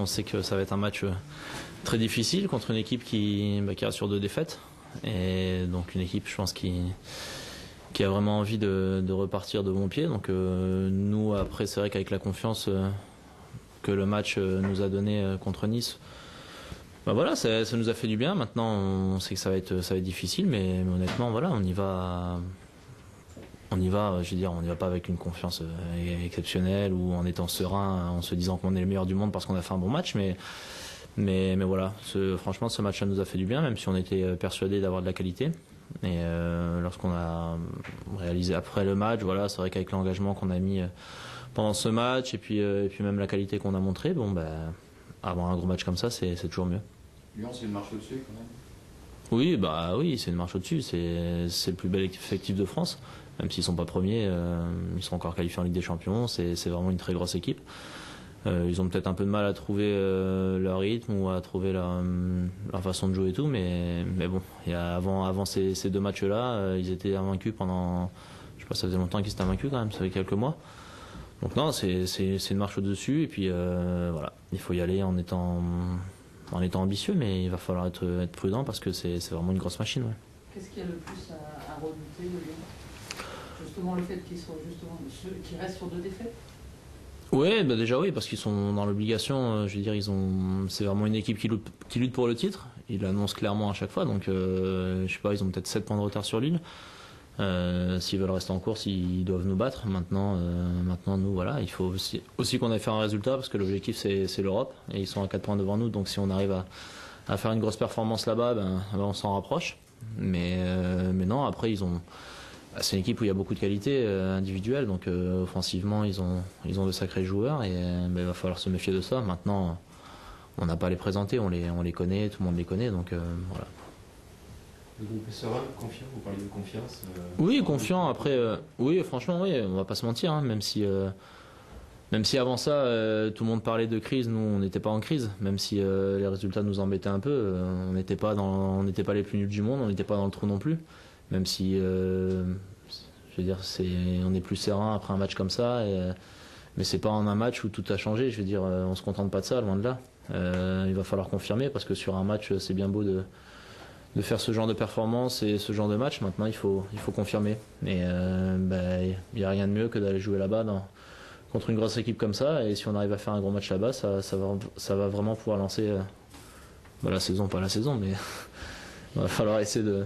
on sait que ça va être un match très difficile contre une équipe qui reste sur 2 défaites. Et donc une équipe, je pense, qui a vraiment envie de repartir de bon pied. Donc nous, après, c'est vrai qu'avec la confiance que le match nous a donné contre Nice, voilà, ça nous a fait du bien. Maintenant, on sait que ça va être difficile, mais honnêtement, voilà, on y va. On y va, je veux dire, on n'y va pas avec une confiance exceptionnelle ou en étant serein, en se disant qu'on est le meilleur du monde parce qu'on a fait un bon match, mais voilà, franchement, ce match-là nous a fait du bien, même si on était persuadé d'avoir de la qualité. Et lorsqu'on a réalisé après le match, voilà, c'est vrai qu'avec l'engagement qu'on a mis pendant ce match et puis même la qualité qu'on a montrée, avoir un gros match comme ça, c'est toujours mieux. Lyon, c'est une marche au-dessus quand même. Oui, c'est une marche au-dessus. C'est le plus bel effectif de France. Même s'ils sont pas premiers, ils sont encore qualifiés en Ligue des Champions. C'est vraiment une très grosse équipe. Ils ont peut-être un peu de mal à trouver leur rythme ou à trouver leur façon de jouer et tout. Mais bon, avant ces 2 matchs-là, ils étaient invaincus pendant, je sais pas, ça faisait longtemps qu'ils étaient invaincus quand même. Ça fait quelques mois. Donc non, c'est une marche au-dessus. Et puis voilà, il faut y aller en étant ambitieux, mais il va falloir être prudent parce que c'est vraiment une grosse machine. Ouais. Qu'est-ce qu'il y a le plus à redouter de Lyon ? Justement le fait qu'ils soient qu'ils restent sur 2 défaites ? Oui, déjà oui, parce qu'ils sont dans l'obligation. Je veux dire, c'est vraiment une équipe qui lutte pour le titre. Ils l'annoncent clairement à chaque fois, donc je sais pas, ils ont peut-être 7 points de retard sur Lille. S'ils veulent rester en course, ils doivent nous battre. Maintenant nous, voilà, il faut aussi qu'on aille faire un résultat parce que l'objectif c'est l'Europe et ils sont à 4 points devant nous. Donc si on arrive à faire une grosse performance là-bas, on s'en rapproche. Mais non, après c'est une équipe où il y a beaucoup de qualité individuelle. Donc offensivement, ils ont de sacrés joueurs et il va falloir se méfier de ça. Maintenant, on n'a pas à les présenter, on les connaît, tout le monde les connaît. Donc voilà. Le groupe est serein, confiant, vous parlez de confiance Oui, confiant, après, oui, franchement, oui, on va pas se mentir, hein, même si avant ça, tout le monde parlait de crise, nous, on n'était pas en crise, même si les résultats nous embêtaient un peu, on n'était pas les plus nuls du monde, on n'était pas dans le trou non plus, même si, je veux dire, on est plus serein après un match comme ça, mais c'est pas en un match où tout a changé, je veux dire, on se contente pas de ça, loin de là. Il va falloir confirmer, parce que sur un match, c'est bien beau de faire ce genre de performance et ce genre de match. Maintenant, il faut confirmer. Et il n'y a rien de mieux que d'aller jouer là-bas contre une grosse équipe comme ça. Et si on arrive à faire un gros match là-bas, ça va vraiment pouvoir lancer la saison, pas la saison, mais il va falloir essayer de...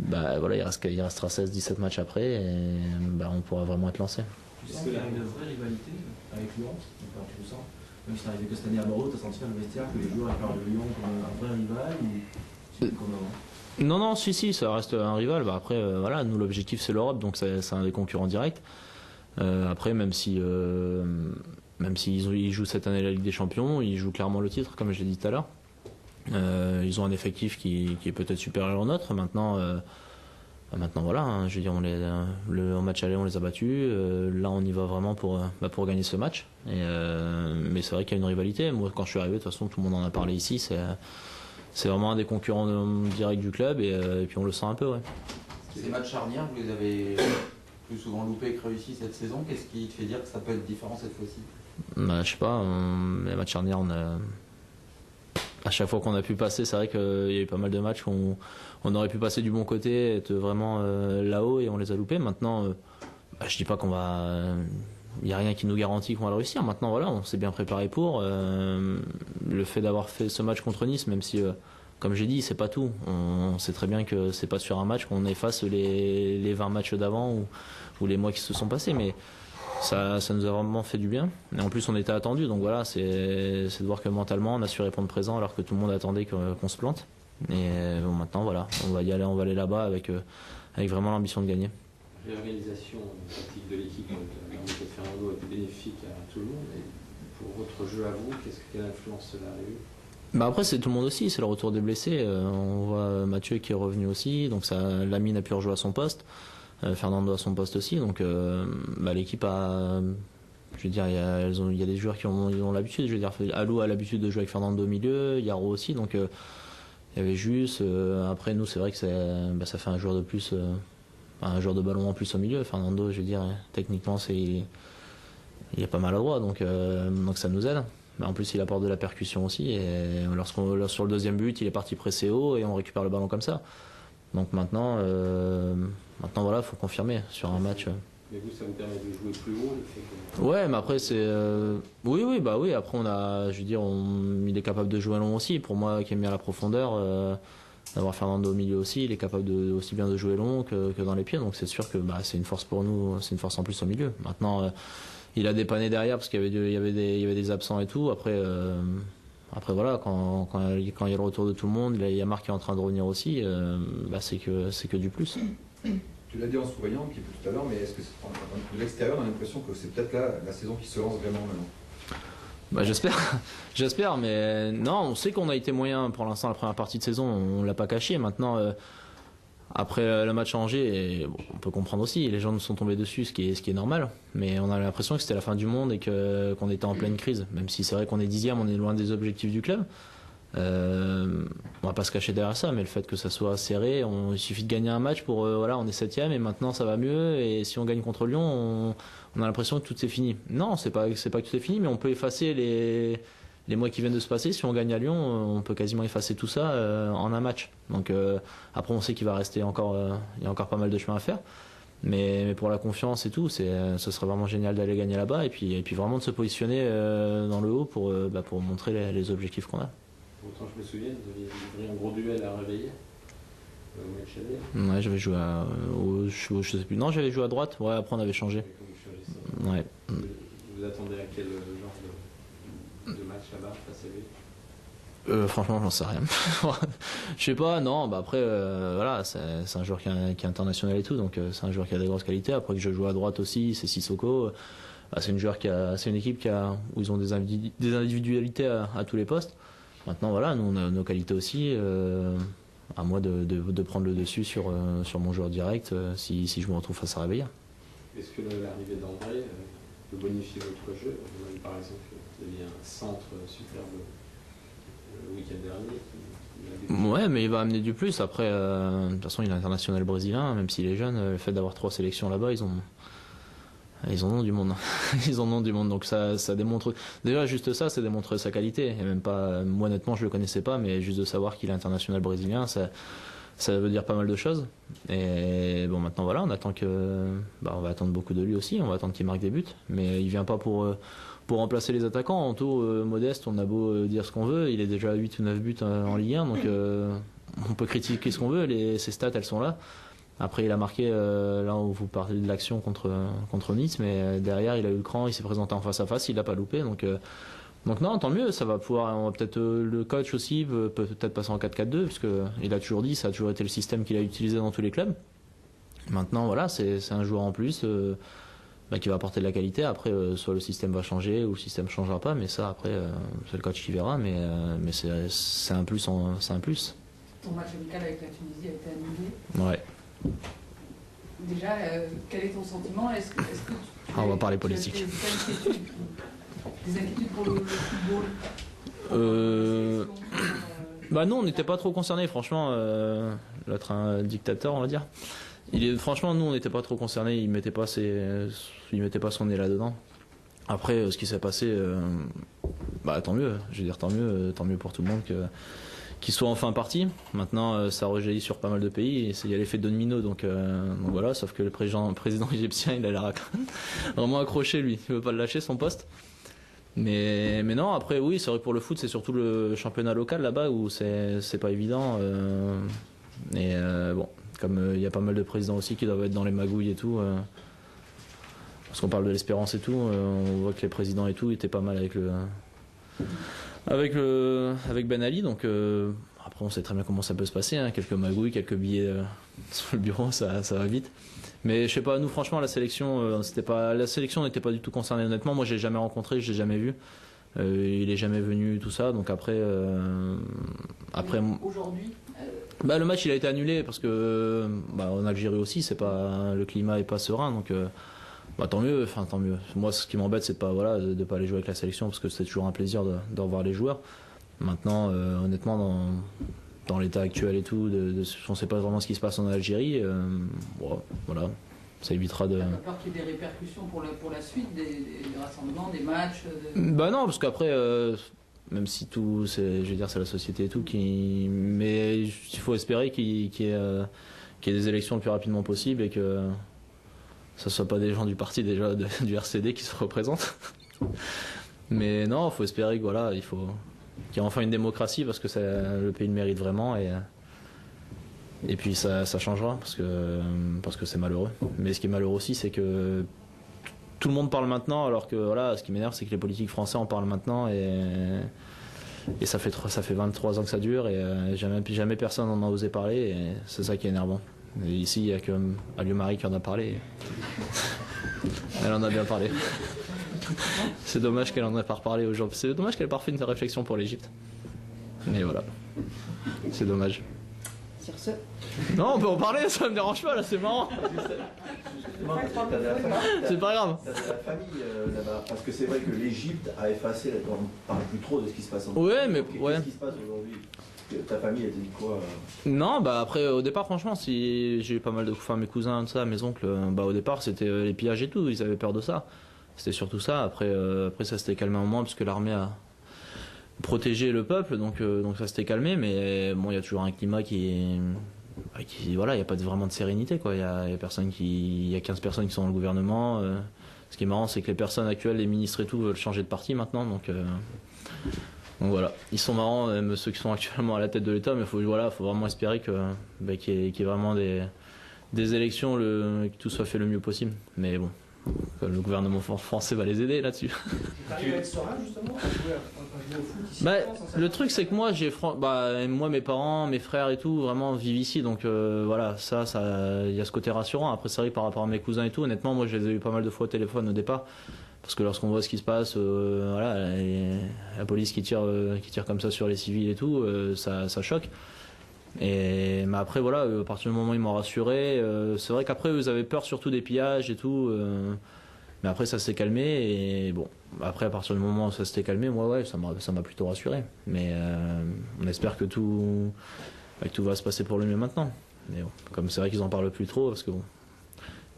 voilà, il restera 16-17 matchs après et on pourra vraiment être lancé. Est-ce qu'il y a une vraie rivalité avec Lyon, tu le sens? Même si c'est arrivé que cette année à Bordeaux, tu as senti dans le vestiaire que les joueurs parlent de Lyon comme un vrai rival ou... Non, si, ça reste un rival. Après, voilà, nous l'objectif c'est l'Europe, donc c'est un des concurrents directs. Après, même s'ils jouent cette année la Ligue des Champions, ils jouent clairement le titre, comme je l'ai dit tout à l'heure. Ils ont un effectif qui est peut-être supérieur au nôtre. Maintenant, voilà, hein, je veux dire, le match aller, on les a battus. Là, on y va vraiment pour gagner ce match. Mais c'est vrai qu'il y a une rivalité. Moi, quand je suis arrivé, de toute façon, tout le monde en a parlé ici. C'est vraiment un des concurrents directs du club et puis on le sent un peu, ouais. Ces matchs charnières, vous les avez plus souvent loupés que réussis cette saison. Qu'est-ce qui te fait dire que ça peut être différent cette fois-ci ? Je sais pas, les matchs charnières, à chaque fois qu'on a pu passer, c'est vrai qu'il y a eu pas mal de matchs où on aurait pu passer du bon côté, être vraiment là-haut et on les a loupés. Maintenant, je dis pas il n'y a rien qui nous garantit qu'on va le réussir. Maintenant, voilà, on s'est bien préparé pour. Le fait d'avoir fait ce match contre Nice, même si, comme j'ai dit, c'est pas tout. On sait très bien que c'est pas sur un match qu'on efface les 20 matchs d'avant ou les mois qui se sont passés. Mais ça nous a vraiment fait du bien. Et en plus, on était attendus. Donc voilà, c'est de voir que mentalement, on a su répondre présent alors que tout le monde attendait qu'on se plante. Et maintenant, voilà, on va y aller, on va aller là-bas avec vraiment l'ambition de gagner. L'organisation tactique de l'équipe, l'arrivée de Fernando a été bénéfique à tout le monde. Et pour votre jeu à vous, quelle influence cela a eu ? Après, c'est tout le monde aussi, c'est le retour des blessés. On voit Mathieu qui est revenu aussi, donc Lamine a pu rejouer à son poste, Fernando à son poste aussi. Donc l'équipe a. Je veux dire, il y a des joueurs qui ont l'habitude. Je veux dire, Alou a l'habitude de jouer avec Fernando au milieu, Yaro aussi, donc il y avait juste. Après, nous, c'est vrai que ça fait un joueur de plus. Un joueur de ballon en plus au milieu. Fernando, je veux dire, techniquement, il est pas maladroit, donc ça nous aide. En plus, il apporte de la percussion aussi. Et sur le deuxième but, il est parti presser haut et on récupère le ballon comme ça. Donc maintenant voilà, faut confirmer sur un match. Mais vous, ça vous permet de jouer plus haut, le fait que... Ouais, mais après c'est oui. Après il est capable de jouer long aussi. Pour moi, qui aime bien la profondeur, d'avoir Fernando au milieu aussi, il est capable aussi bien de jouer long que dans les pieds. Donc c'est sûr que c'est une force pour nous, c'est une force en plus au milieu. Maintenant, il a dépanné derrière parce qu'il y avait des absents et tout. Après voilà, quand il y a le retour de tout le monde, il y a Marc qui est en train de revenir aussi. C'est que du plus. Tu l'as dit en souriant un petit peu tout à l'heure, mais est-ce que de l'extérieur, on a l'impression que c'est peut-être là la saison qui se lance vraiment maintenant? J'espère, mais non, on sait qu'on a été moyen pour l'instant la première partie de saison, on l'a pas caché. Maintenant, après le match à Angers, on peut comprendre aussi, les gens nous sont tombés dessus, ce qui est normal, mais on a l'impression que c'était la fin du monde et qu'on était en pleine crise, même si c'est vrai qu'on est 10e, on est loin des objectifs du club. On va pas se cacher derrière ça, mais le fait que ça soit serré, il suffit de gagner un match pour on est 7e et maintenant ça va mieux, et si on gagne contre Lyon, on a l'impression que tout est fini. Non, c'est pas que tout est fini, mais on peut effacer les mois qui viennent de se passer. Si on gagne à Lyon, on peut quasiment effacer tout ça en un match. Donc après, on sait qu'il va rester encore, il y a encore pas mal de chemin à faire. Mais pour la confiance et tout, ce serait vraiment génial d'aller gagner là-bas et puis vraiment de se positionner dans le haut pour montrer les objectifs qu'on a. Autant je me souviens, vous aviez livré un gros duel à réveiller au match aller. Ouais, j'avais joué je sais plus. Non, j'avais joué à droite. Ouais, après on avait changé. Ouais. Vous attendez à quel genre de match là-bas face à lui? Franchement, j'en sais rien. Je sais pas, non. Après, voilà, c'est un joueur qui est international et tout, donc c'est un joueur qui a des grosses qualités. Après que je joue à droite aussi, c'est Sissoko. C'est une équipe où ils ont des individualités à tous les postes. Maintenant, voilà, nous on a nos qualités aussi. À moi de prendre le dessus sur mon joueur direct si je me retrouve face à Réveillard. Est-ce que l'arrivée d'André peut bonifier votre jeu? Par exemple, vous aviez un centre superbe le week-end dernier. Ouais, mais il va amener du plus. Après, de toute façon, il est international brésilien, même s'il est jeune. Le fait d'avoir 3 sélections là-bas, ils en ont du monde. Ils en ont du monde. Donc ça démontre. Déjà, juste ça démontre sa qualité. Et même pas. Moi, honnêtement, je le connaissais pas, mais juste de savoir qu'il est international brésilien, ça veut dire pas mal de choses. Et bon, maintenant, voilà, on attend on va attendre beaucoup de lui aussi. On va attendre qu'il marque des buts. Mais il vient pas pour remplacer les attaquants. Anto, modeste, on a beau dire ce qu'on veut. Il est déjà à 8 ou 9 buts en Ligue 1. Donc, on peut critiquer ce qu'on veut. Ses stats, elles sont là. Après, il a marqué, là où vous parlez de l'action contre Nice, mais derrière, il a eu le cran, il s'est présenté en face à face, il l'a pas loupé. Donc non, tant mieux, ça va pouvoir. On va peut-être le coach aussi peut peut-être passer en 4-4-2, parce que il a toujours dit, ça a toujours été le système qu'il a utilisé dans tous les clubs. Maintenant, voilà, c'est un joueur en plus qui va apporter de la qualité. Après, soit le système va changer ou le système changera pas, mais ça, après, c'est le coach qui verra. Mais c'est un plus, c'est un plus. Ton match amical avec la Tunisie a été annulé. Ouais. Déjà, quel est ton sentiment? Est-ce que on va parler politique. Des inquiétudes pour le football? Nous, on n'était pas trop concernés, franchement. L'autre un dictateur, on va dire. Franchement, nous, on n'était pas trop concernés. Il mettait pas son nez là-dedans. Après, ce qui s'est passé, tant mieux. Je veux dire, tant mieux pour tout le monde qu'il soit enfin parti. Maintenant, ça rejaillit sur pas mal de pays. Il y a l'effet domino, donc voilà. Sauf que le président égyptien, il a l'air vraiment accroché, lui. Il veut pas le lâcher, son poste. Mais non, après, oui, c'est vrai que pour le foot, c'est surtout le championnat local là-bas où c'est pas évident. Bon, comme il y a pas mal de présidents aussi qui doivent être dans les magouilles et tout. Parce qu'on parle de l'espérance et tout, on voit que les présidents et tout étaient pas mal avec Ben Ali, donc après on sait très bien comment ça peut se passer, hein, quelques magouilles, quelques billets sur le bureau, ça va vite. Mais je sais pas, nous franchement la sélection n'était pas du tout concernée honnêtement. Moi je l'ai jamais rencontré, je l'ai jamais vu, il est jamais venu tout ça, donc après aujourd'hui le match il a été annulé parce que en Algérie aussi le climat est pas serein, donc tant mieux. Moi, ce qui m'embête, c'est de pas aller jouer avec la sélection parce que c'est toujours un plaisir de revoir les joueurs. Maintenant, honnêtement, dans l'état actuel et tout, on ne sait pas vraiment ce qui se passe en Algérie. Voilà. Ça évitera de... T'as pas peur qu'il y ait des répercussions pour la suite des rassemblements, des matchs Bah non, parce qu'après, même si tout, je veux dire, c'est la société et tout, mais il faut espérer qu'il y ait des élections le plus rapidement possible et que ça soit pas des gens du parti déjà du RCD qui se représentent. Mais non, il faut espérer que voilà, qu'il y ait enfin une démocratie parce que le pays le mérite vraiment et puis ça changera parce que c'est malheureux. Mais ce qui est malheureux aussi, c'est que tout le monde parle maintenant, alors que voilà, ce qui m'énerve, c'est que les politiques français en parlent maintenant et ça fait 23 ans que ça dure et jamais personne n'en a osé parler et c'est ça qui est énervant. Et ici, il n'y a que Alliot-Marie qui en a parlé. Elle en a bien parlé. C'est dommage qu'elle en ait pas reparlé aujourd'hui. C'est dommage qu'elle ait pas fait une réflexion pour l'Égypte. Mais voilà, c'est dommage. Sur ce. Non, on peut en parler, ça me dérange pas là, c'est marrant. C'est pas grave. T'as de la famille là-bas, parce que c'est vrai que l'Égypte a effacé, on ne parle plus trop de ce qui se passe en Ouais, mais ouais. Qu'est-ce qui se passe aujourd'hui? Ta famille, elle t'a dit quoi Non, bah après, au départ, franchement, si j'ai eu pas mal de mes cousins, tout ça, mes oncles, bah au départ, c'était les pillages et tout, ils avaient peur de ça. C'était surtout ça. Après ça s'était calmé un moment, parce que l'armée a protégé le peuple, donc ça s'était calmé, mais bon, il y a toujours un climat qui voilà, il n'y a pas vraiment de sérénité, quoi. Il y a 15 personnes qui sont dans le gouvernement. Ce qui est marrant, c'est que les personnes actuelles, les ministres et tout, veulent changer de parti maintenant, donc voilà, ils sont marrants, même ceux qui sont actuellement à la tête de l'État, mais faut vraiment espérer qu'il y ait vraiment des élections, que tout soit fait le mieux possible. Mais bon, le gouvernement français va les aider là-dessus. T'arrives à être serein justement à jouer au foot ici Bah, en France, le truc c'est que moi moi mes parents, mes frères et tout vraiment vivent ici, donc voilà, ça il y a ce côté rassurant. Après c'est vrai que par rapport à mes cousins et tout, honnêtement moi je les ai eu pas mal de fois au téléphone au départ, parce que lorsqu'on voit ce qui se passe, voilà, la police qui tire comme ça sur les civils et tout, ça choque. Mais après voilà, à partir du moment où ils m'ont rassuré, c'est vrai qu'après ils avaient peur surtout des pillages et tout, mais après ça s'est calmé et bon, après à partir du moment où ça s'était calmé, moi ouais, ça m'a plutôt rassuré. Mais on espère que tout va se passer pour le mieux maintenant. Mais bon, comme c'est vrai qu'ils en parlent plus trop, parce que bon,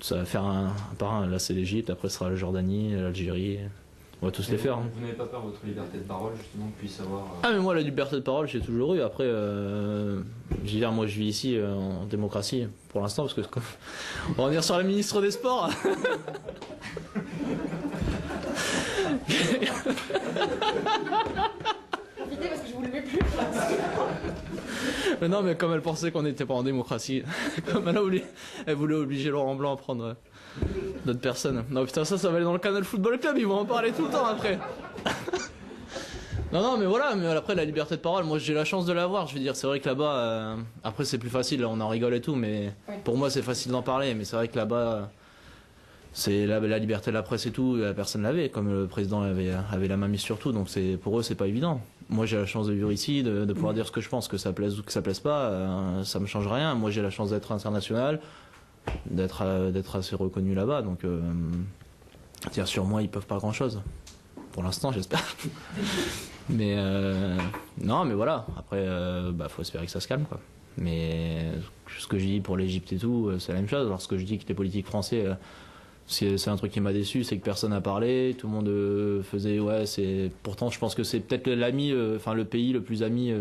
ça va faire un par un. Là c'est l'Égypte, après ce sera la Jordanie, l'Algérie. On va tous les faire. Vous n'avez pas peur votre liberté de parole justement que puisse avoir Ah mais moi la liberté de parole j'ai toujours eu. Après je veux dire, moi je vis ici en démocratie pour l'instant, parce que on va revenir sur la ministre des Sports. Parce que je vous le mets plus. Mais non, mais comme elle pensait qu'on n'était pas en démocratie, comme elle voulait obliger Laurent Blanc à prendre d'autres personnes. Non putain, ça va aller dans le Canal Football Club, ils vont en parler tout le temps après. Non, mais voilà, mais après la liberté de parole, moi j'ai la chance de l'avoir. Je veux dire, c'est vrai que là-bas, après c'est plus facile, là, on en rigole et tout, mais pour moi c'est facile d'en parler. Mais c'est vrai que là-bas, c'est la liberté de la presse et tout, personne l'avait, comme le président avait la main mise sur tout, donc pour eux c'est pas évident. Moi j'ai la chance de vivre ici, de pouvoir dire ce que je pense, que ça plaise ou que ça plaise pas, ça me change rien. Moi j'ai la chance d'être international, d'être assez reconnu là-bas, donc dire sur moi ils peuvent pas grand-chose. Pour l'instant j'espère. Mais non, mais voilà, après faut espérer que ça se calme, quoi. Mais ce que je dis pour l'Égypte et tout, c'est la même chose. Lorsque je dis que les politiques français, c'est un truc qui m'a déçu, c'est que personne n'a parlé, tout le monde faisait pourtant je pense que c'est peut-être le pays le plus ami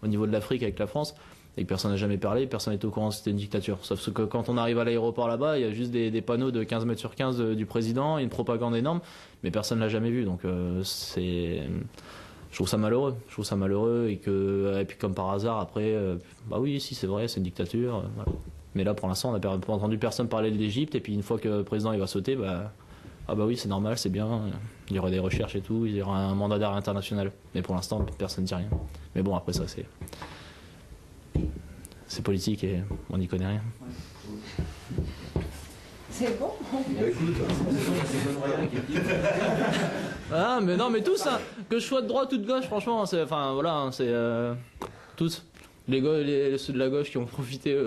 au niveau de l'Afrique avec la France, et que personne n'a jamais parlé, personne n'est au courant que c'était une dictature. Sauf que quand on arrive à l'aéroport là-bas, il y a juste des panneaux de 15 mètres sur 15 du président, une propagande énorme, mais personne ne l'a jamais vu, donc je trouve ça malheureux, et puis comme par hasard après, oui, si c'est vrai, c'est une dictature, voilà. Mais là pour l'instant on n'a pas entendu personne parler de l'Égypte, et puis une fois que le président il va sauter, oui c'est normal, c'est bien, il y aura des recherches et tout, il y aura un mandat d'arrêt international, mais pour l'instant personne ne dit rien. Mais bon, après ça c'est politique et on n'y connaît rien. C'est bon. Ah mais non, mais tous, hein, que je sois de droite ou de gauche, franchement, c'est tous ceux de la gauche qui ont profité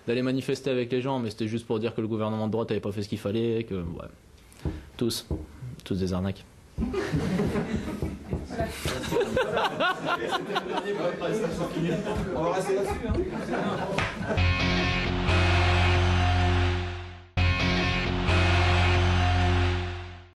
d'aller manifester avec les gens, mais c'était juste pour dire que le gouvernement de droite n'avait pas fait ce qu'il fallait, tous des arnaques. On va rester là-dessus.